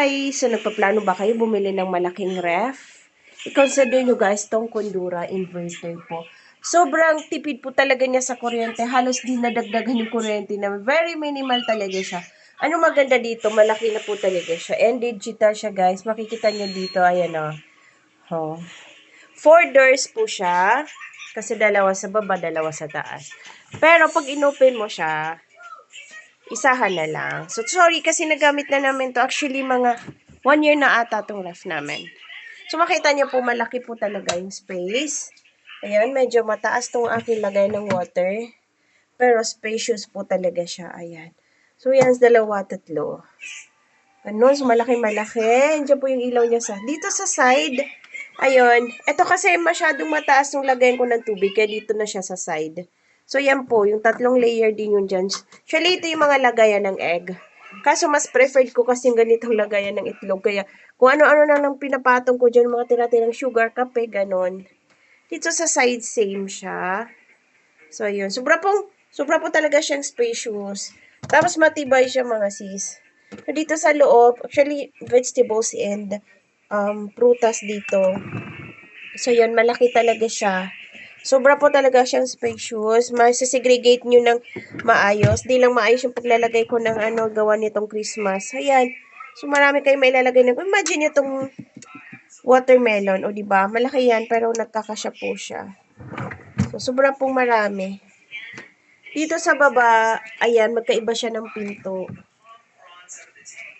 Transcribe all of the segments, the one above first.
guys! So, nagpaplano ba kayo bumili ng malaking ref? I-consider nyo guys tong Kondura inverter po. Sobrang tipid po talaga niya sa kuryente. Halos di nadagdagan yung kuryente na very minimal talaga siya. Ano maganda dito? Malaki na po talaga siya. And digital siya guys. Makikita nyo dito. Ayan o. Oh. 4 doors po siya. Kasi dalawa sa baba, dalawa sa taas. Pero pag inopen mo siya, isahan na lang. So, sorry kasi nagamit na namin to. Actually, mga 1 year na ata itong ref namin. So, makita niyo po, malaki po talaga yung space. Ayan, medyo mataas tong aking lagay ng water. Pero spacious po talaga siya. Ayan. So, yan, dalawa, tatlo. Ano, so malaki-malaki. Diyan po yung ilaw niya sa, dito sa side. Ayun. Ito kasi masyadong mataas yung lagayan ko ng tubig. Kaya dito na siya sa side. So, yan po. Yung tatlong layer din yung dyan. Actually, ito yung mga lagayan ng egg. Kaso, mas preferred ko kasi yung ganitong lagayan ng itlog. Kaya, kung ano-ano na lang pinapatong ko dyan, mga tira-tirang sugar, kape, ganon. Dito sa side, same siya. So, yun. Sobra po talaga siyang spacious. Tapos, matibay siya mga sis. So, dito sa loob, actually, vegetables and prutas dito. So, yun, malaki talaga siya. Sobra po talaga siyang spacious. Masasegregate nyo ng maayos. Di lang maayos yung paglalagay ko ng gawa nitong Christmas. Ayan. So, marami kayong may ilalagay ng, imagine nyo itong watermelon. O, diba? Malaki yan, pero nagkakasya po siya. So, sobra pong marami. Dito sa baba, ayan, magkaiba siya ng pinto.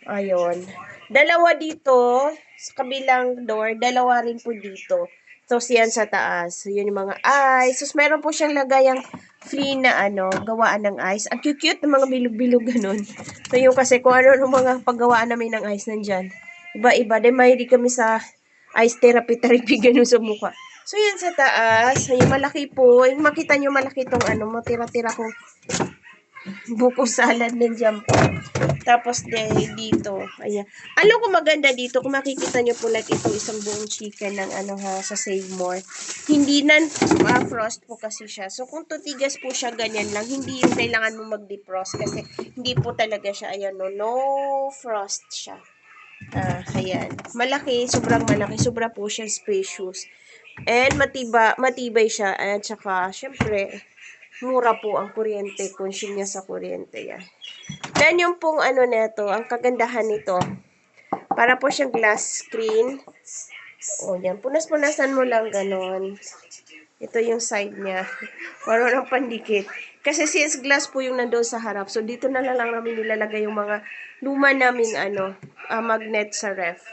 Ayun. Dalawa dito, sa kabilang door, dalawa rin po dito. So, yan sa taas. So, yun yung mga ice. So, meron po siyang lagayang free na gawaan ng ice. Ang cute-cute ng mga bilog-bilog ganun. So, yung kasi kung ano ng mga paggawaan namin ng ice nandyan. Iba-iba. Dahil mahilig kami sa ice therapy ganun sa mukha. So, yan sa taas. Yung malaki po. Yung makita nyo malaki itong matira-tira kong buko salad nandiyan po. Tapos dito, ayan. Alam ko maganda dito, kung makikita nyo po like ito isang buong chicken ng sa Save More. Hindi nan frost po kasi siya. So kung tutigas po siya ganyan lang, hindi yung kailangan mo mag-defrost kasi hindi po talaga siya, ayan no frost siya. Ayan. Malaki, sobrang malaki, sobra po siya spacious. And matibay siya at saka syempre mura po ang kuryente, consume niya sa kuryente yan. Then yung pong neto, ang kagandahan nito, para po siyang glass screen. O yan, punas-punasan mo lang ganon. Ito yung side niya. Wala nang pandikit. Kasi since glass po yung nandoon sa harap, so dito na lang namin nilalagay yung mga luma naming magnet sa ref.